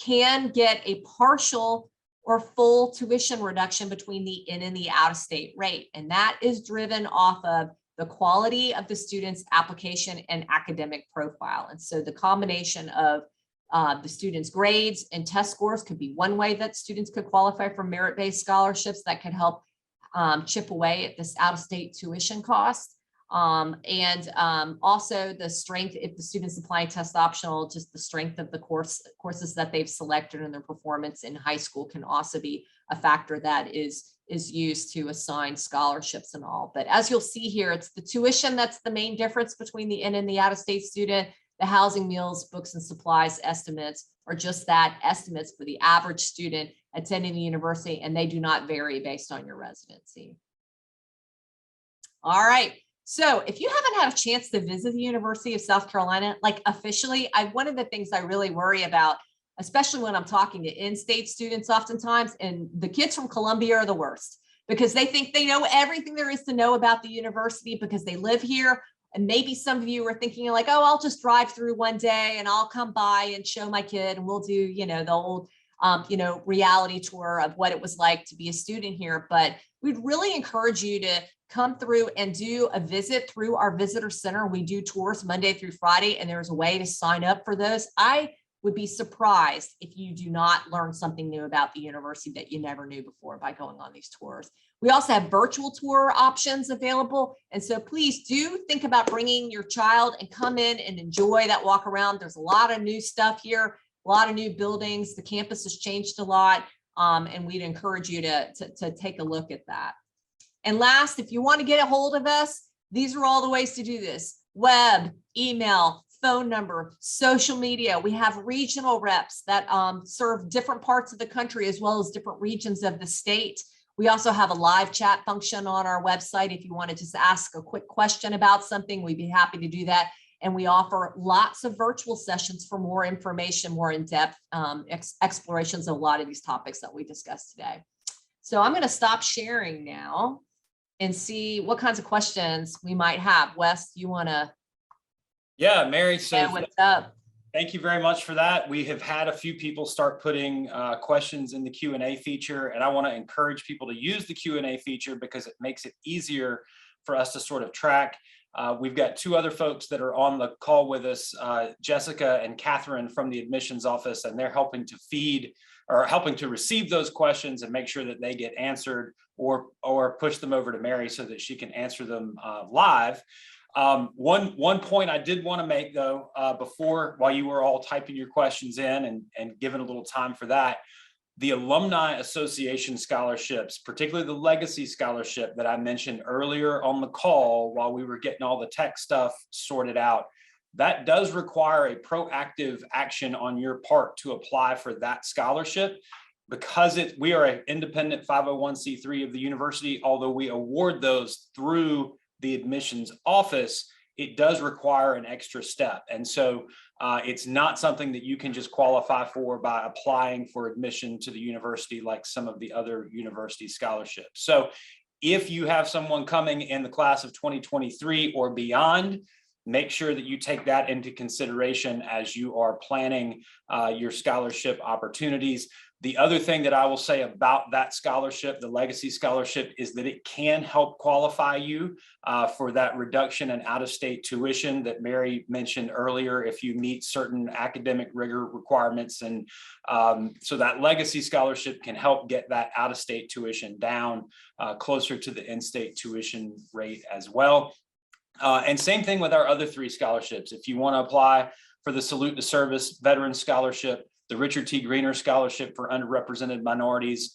can get a partial or full tuition reduction between the in and the out of state rate. And that is driven off of the quality of the student's application and academic profile. And so the combination of the students' grades and test scores could be one way that students could qualify for merit-based scholarships that could help chip away at this out-of-state tuition cost. Also the strength, if the student's applying test optional, just the strength of the courses that they've selected and their performance in high school can also be a factor that is used to assign scholarships and all. But as you'll see here, it's the tuition that's the main difference between the in and the out-of-state student. The housing, meals, books, and supplies estimates are just that, estimates for the average student attending the university, and they do not vary based on your residency. All right, so if you haven't had a chance to visit the University of South Carolina, like officially, one of the things I really worry about, especially when I'm talking to in-state students oftentimes, and the kids from Columbia are the worst because they think they know everything there is to know about the university because they live here. And maybe some of you are thinking like, oh, I'll just drive through one day and I'll come by and show my kid and we'll do, you know, the old, reality tour of what it was like to be a student here. But we'd really encourage you to come through and do a visit through our visitor center. We do tours Monday through Friday, and there's a way to sign up for those. I would be surprised if you do not learn something new about the university that you never knew before by going on these tours. We also have virtual tour options available. And so please do think about bringing your child and come in and enjoy that walk around. There's a lot of new stuff here, a lot of new buildings. The campus has changed a lot. And we'd encourage you to take a look at that. And last, if you want to get a hold of us, these are all the ways to do this: web, email, phone number, social media. We have regional reps that serve different parts of the country as well as different regions of the state. We also have a live chat function on our website. If you want to just ask a quick question about something, we'd be happy to do that. And we offer lots of virtual sessions for more information, more in-depth explorations of a lot of these topics that we discussed today. So I'm going to stop sharing now and see what kinds of questions we might have. Wes, you want to? Yeah, Mary, so what's up? Thank you very much for that. We have had a few people start putting questions in the Q&A feature, and I want to encourage people to use the Q&A feature because it makes it easier for us to sort of track. We've got two other folks that are on the call with us, Jessica and Catherine from the admissions office, and they're helping to feed or helping to receive those questions and make sure that they get answered or push them over to Mary so that she can answer them live. One point I did want to make though, while you were all typing your questions in and given a little time for that, The Alumni Association scholarships, particularly the Legacy Scholarship that I mentioned earlier on the call while we were getting all the tech stuff sorted out, that does require a proactive action on your part to apply for that scholarship. Because we are an independent 501c3 of the university, although we award those through the admissions office, it does require an extra step. And so it's not something that you can just qualify for by applying for admission to the university like some of the other university scholarships. So if you have someone coming in the class of 2023 or beyond, make sure that you take that into consideration as you are planning your scholarship opportunities. The other thing that I will say about that scholarship, the Legacy Scholarship, is that it can help qualify you for that reduction in out-of-state tuition that Mary mentioned earlier if you meet certain academic rigor requirements. And so that Legacy Scholarship can help get that out-of-state tuition down closer to the in-state tuition rate as well. And same thing with our other 3 scholarships. If you want to apply for the Salute to Service Veteran Scholarship, the Richard T. Greener Scholarship for Underrepresented Minorities,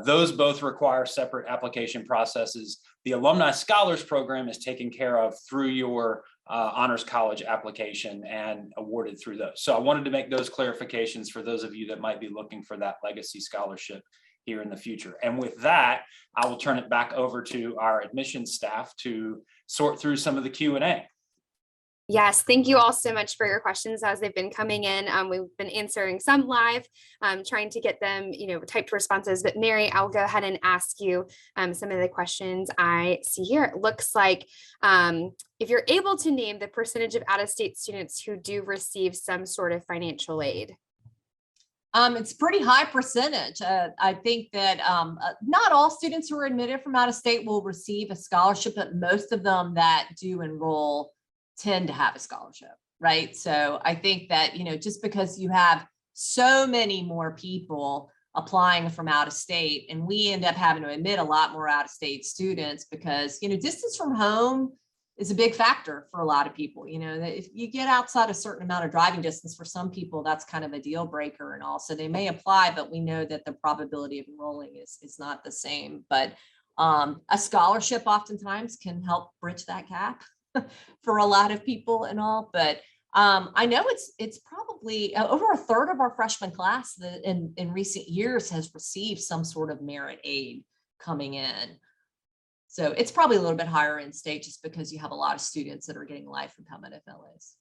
those both require separate application processes. The Alumni Scholars Program is taken care of through your Honors College application and awarded through those. So I wanted to make those clarifications for those of you that might be looking for that Legacy Scholarship here in the future. And with that, I will turn it back over to our admissions staff to sort through some of the Q&A. Yes, thank you all so much for your questions as they've been coming in. We've been answering some live, trying to get them, typed responses. But Mary, I'll go ahead and ask you some of the questions I see here. It looks like if you're able to name the percentage of out-of-state students who do receive some sort of financial aid. It's pretty high percentage. I think that not all students who are admitted from out of state will receive a scholarship, but most of them that do enroll tend to have a scholarship, right? So I think that, just because you have so many more people applying from out of state, and we end up having to admit a lot more out of state students because, distance from home is a big factor for a lot of people. That if you get outside a certain amount of driving distance, for some people, that's kind of a deal breaker. And also they may apply, but we know that the probability of enrolling is not the same. But a scholarship oftentimes can help bridge that gap for a lot of people and all. But I know it's probably over a third of our freshman class that in recent years has received some sort of merit aid coming in. So it's probably a little bit higher in state just because you have a lot of students that are getting life and permanent FLAs.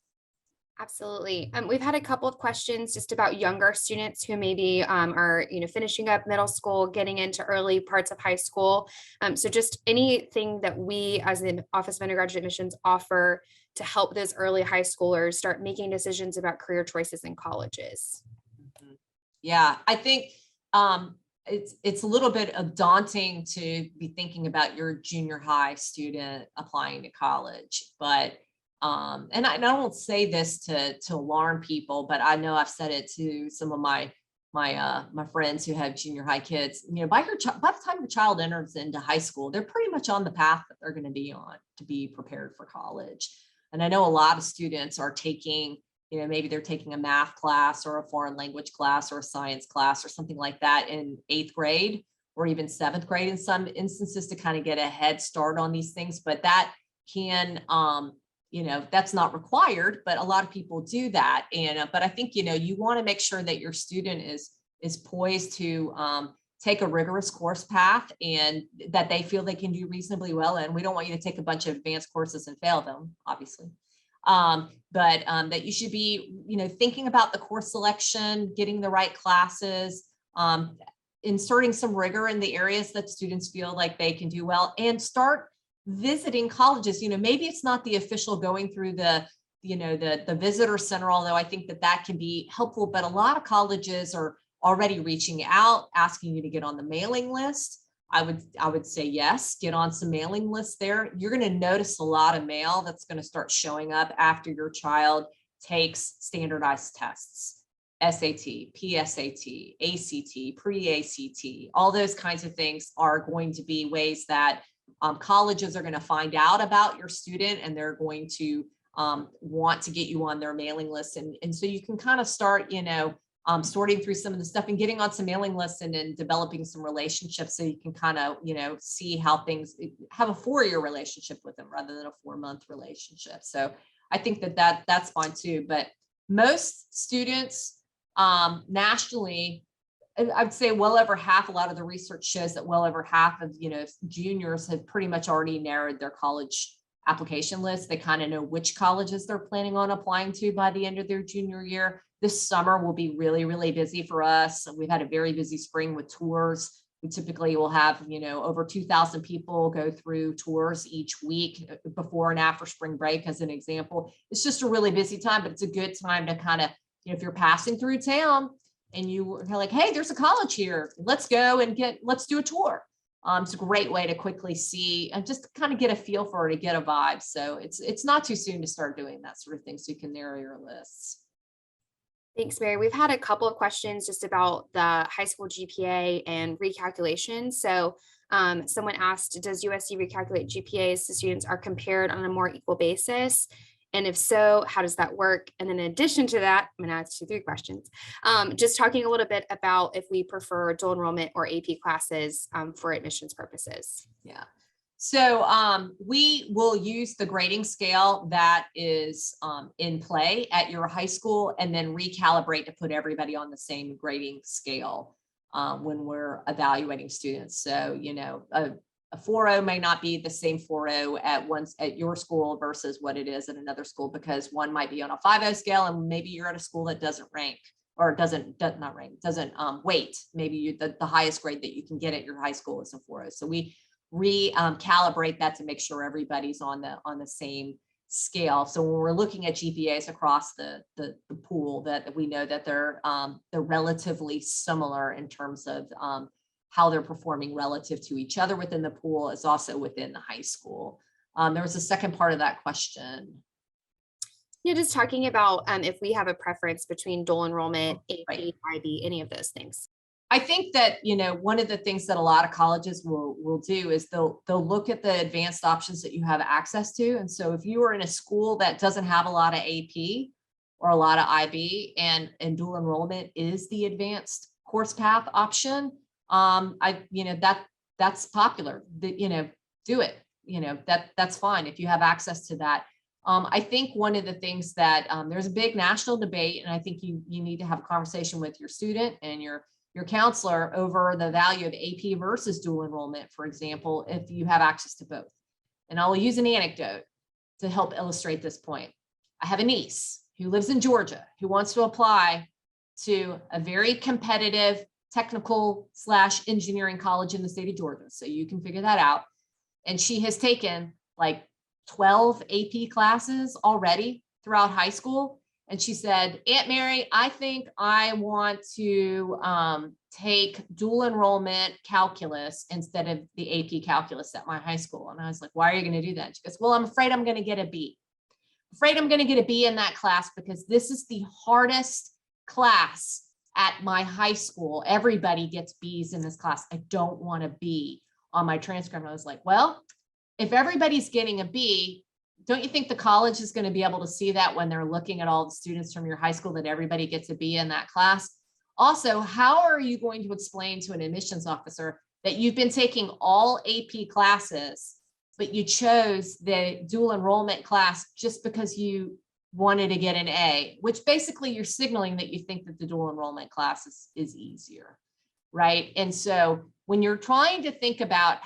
Absolutely. We've had a couple of questions just about younger students who maybe are, finishing up middle school, getting into early parts of high school. So just anything that we as the Office of Undergraduate Admissions offer to help those early high schoolers start making decisions about career choices in colleges. Yeah, I think it's a little bit of daunting to be thinking about your junior high student applying to college, but and I don't say this to alarm people, but I know I've said it to some of my friends who have junior high kids. By the time your child enters into high school, they're pretty much on the path that they're going to be on to be prepared for college. And I know a lot of students are taking, maybe they're taking a math class or a foreign language class or a science class or something like that in 8th grade or even 7th grade in some instances to kind of get a head start on these things. But that can that's not required, but a lot of people do that. And but I think you want to make sure that your student is poised to take a rigorous course path and that they feel they can do reasonably well. And we don't want you to take a bunch of advanced courses and fail them, obviously. But that you should be thinking about the course selection, getting the right classes, inserting some rigor in the areas that students feel like they can do well, and start visiting colleges. Maybe it's not the official going through the visitor center, although I think that can be helpful, but a lot of colleges are already reaching out, asking you to get on the mailing list. I would say yes, get on some mailing lists there. You're going to notice a lot of mail that's going to start showing up after your child takes standardized tests, SAT, PSAT, ACT, pre-ACT, all those kinds of things are going to be ways that colleges are going to find out about your student, and they're going to want to get you on their mailing list. And so you can kind of start, sorting through some of the stuff and getting on some mailing lists and then developing some relationships so you can kind of, see how things have a 4-year relationship with them rather than a 4-month relationship. So I think that's fine too. But most students nationally, I'd say well over half, a lot of the research shows that well over half of, juniors have pretty much already narrowed their college application list. They kind of know which colleges they're planning on applying to by the end of their junior year. This summer will be really, really busy for us. We've had a very busy spring with tours. We typically will have, over 2,000 people go through tours each week before and after spring break, as an example. It's just a really busy time, but it's a good time to kind of, if you're passing through town and you're like, hey, there's a college here, let's go and let's do a tour. It's a great way to quickly see and just kind of get a feel for it, to get a vibe. So it's not too soon to start doing that sort of thing, so you can narrow your lists. Thanks, Mary. We've had a couple of questions just about the high school GPA and recalculation. So someone asked, does USC recalculate GPAs so students are compared on a more equal basis? And if so, how does that work? And then in addition to that, I'm going to ask you 3 questions. Just talking a little bit about if we prefer dual enrollment or AP classes for admissions purposes. Yeah. So we will use the grading scale that is in play at your high school and then recalibrate to put everybody on the same grading scale when we're evaluating students. So, a 4.0 may not be the same 4.0 at your school versus what it is at another school, because one might be on a 5.0 scale and maybe you're at a school that doesn't rank or doesn't weight. Maybe the highest grade that you can get at your high school is a 4.0. So we recalibrate that to make sure everybody's on the same scale. So when we're looking at GPAs across the pool, that we know that they're relatively similar in terms of how they're performing relative to each other within the pool, is also within the high school. There was a second part of that question. Yeah, just talking about if we have a preference between dual enrollment, AP, Right. IB, any of those things. I think that, one of the things that a lot of colleges will do is they'll look at the advanced options that you have access to. And so if you are in a school that doesn't have a lot of AP or a lot of IB and dual enrollment is the advanced course path option, that's popular, do it, that's fine if you have access to that. I think one of the things that there's a big national debate, and I think you need to have a conversation with your student and your counselor over the value of AP versus dual enrollment, for example, if you have access to both. And I'll use an anecdote to help illustrate this point. I have a niece who lives in Georgia who wants to apply to a very competitive technical/engineering college in the state of Georgia. So you can figure that out. And she has taken like 12 AP classes already throughout high school. And she said, Aunt Mary, I think I want to take dual enrollment calculus instead of the AP calculus at my high school. And I was like, why are you going to do that? She goes, well, I'm afraid I'm going to get a B. Afraid I'm going to get a B in that class because this is the hardest class at my high school. Everybody gets B's in this class. I don't want a B on my transcript. And I was like, well, if everybody's getting a B, don't you think the college is going to be able to see that when they're looking at all the students from your high school, that everybody gets a B in that class? Also, how are you going to explain to an admissions officer that you've been taking all AP classes, but you chose the dual enrollment class just because you wanted to get an A, which basically you're signaling that you think that the dual enrollment class is easier, right? And so when you're trying to think about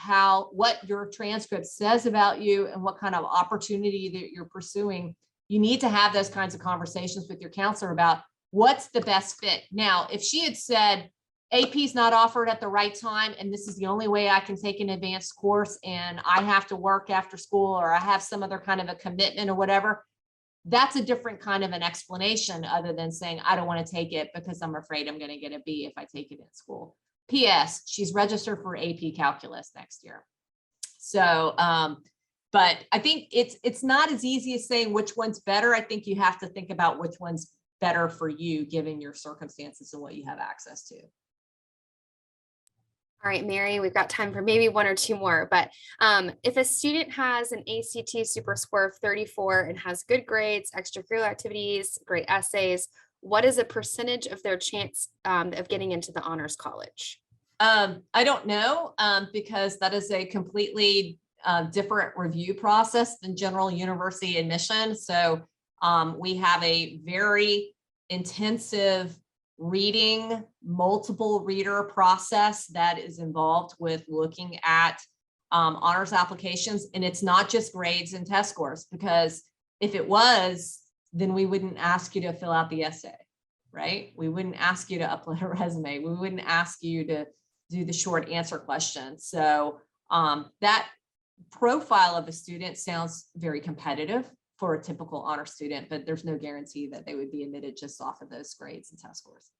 what your transcript says about you and what kind of opportunity that you're pursuing, you need to have those kinds of conversations with your counselor about what's the best fit. Now, if she had said AP is not offered at the right time, and this is the only way I can take an advanced course, and I have to work after school, or I have some other kind of a commitment or whatever, that's a different kind of an explanation other than saying, I don't want to take it because I'm afraid I'm going to get a B if I take it in school. P.S. She's registered for AP calculus next year. So, but I think it's not as easy as saying which one's better. I think you have to think about which one's better for you, given your circumstances and what you have access to. All right, Mary, we've got time for maybe 1 or 2 more, but if a student has an ACT super score of 34 and has good grades, extracurricular activities, great essays, what is a percentage of their chance of getting into the honors college? I don't know, because that is a completely different review process than general university admission. So we have a very intensive reading, multiple reader process that is involved with looking at honors applications. And it's not just grades and test scores, because if it was, then we wouldn't ask you to fill out the essay, right? We wouldn't ask you to upload a resume. We wouldn't ask you to do the short answer question. So that profile of a student sounds very competitive for a typical honor student, but there's no guarantee that they would be admitted just off of those grades and test scores.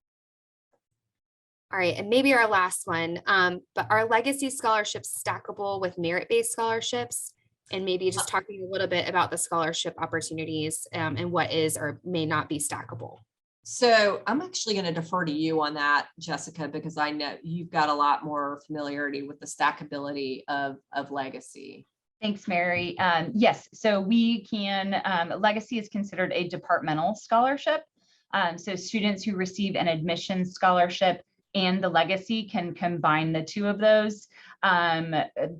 All right, and maybe our last one, but are legacy scholarships stackable with merit-based scholarships? And maybe just talking a little bit about the scholarship opportunities and what is or may not be stackable. So I'm actually going to defer to you on that, Jessica, because I know you've got a lot more familiarity with the stackability of legacy. Thanks, Mary. Yes, so we can, legacy is considered a departmental scholarship. So students who receive an admissions scholarship and the legacy can combine the two of those.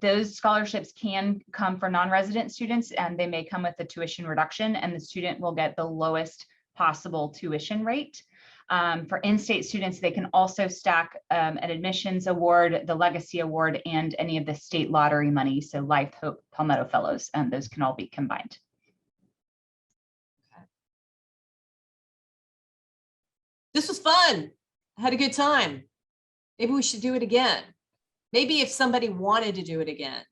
Those scholarships can come for non-resident students, and they may come with a tuition reduction, and the student will get the lowest possible tuition rate. For in-state students, they can also stack an admissions award, the legacy award, and any of the state lottery money. So Life, Hope, Palmetto Fellows, and those can all be combined. This was fun. I had a good time. Maybe we should do it again. Maybe if somebody wanted to do it again,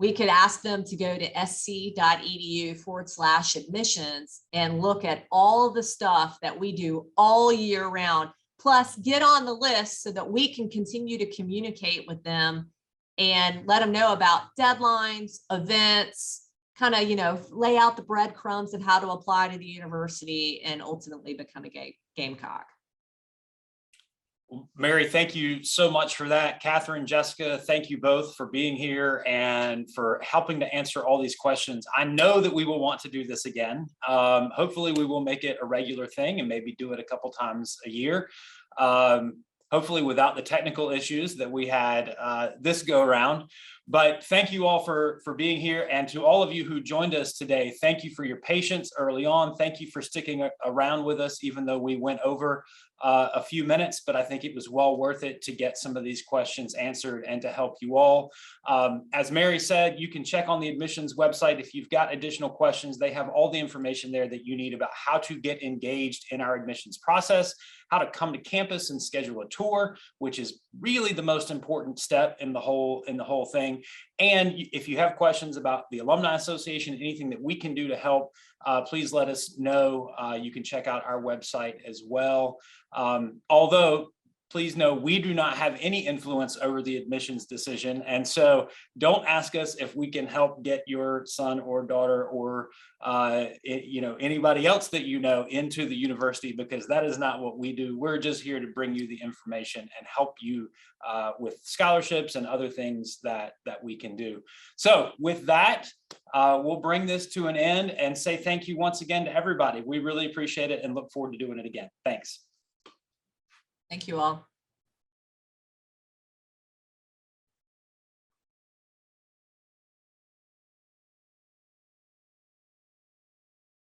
we could ask them to go to sc.edu/admissions and look at all of the stuff that we do all year round, plus get on the list so that we can continue to communicate with them and let them know about deadlines, events, kind of, lay out the breadcrumbs of how to apply to the university and ultimately become a Gamecock. Mary, thank you so much for that. Catherine, Jessica, thank you both for being here and for helping to answer all these questions. I know that we will want to do this again. Hopefully we will make it a regular thing and maybe do it a couple times a year. Hopefully without the technical issues that we had this go around. But thank you all for being here, and to all of you who joined us today, thank you for your patience early on. Thank you for sticking around with us, even though we went over a few minutes, but I think it was well worth it to get some of these questions answered and to help you all. As Mary said, you can check on the admissions website if you've got additional questions. They have all the information there that you need about how to get engaged in our admissions process, how to come to campus and schedule a tour, which is really the most important step in the whole thing. And if you have questions about the Alumni Association, anything that we can do to help, please let us know. You can check out our website as well. Although, please know we do not have any influence over the admissions decision. And so don't ask us if we can help get your son or daughter or anybody else that you know into the university, because that is not what we do. We're just here to bring you the information and help you with scholarships and other things that we can do. So with that, we'll bring this to an end and say thank you once again to everybody. We really appreciate it and look forward to doing it again. Thanks. Thank you all.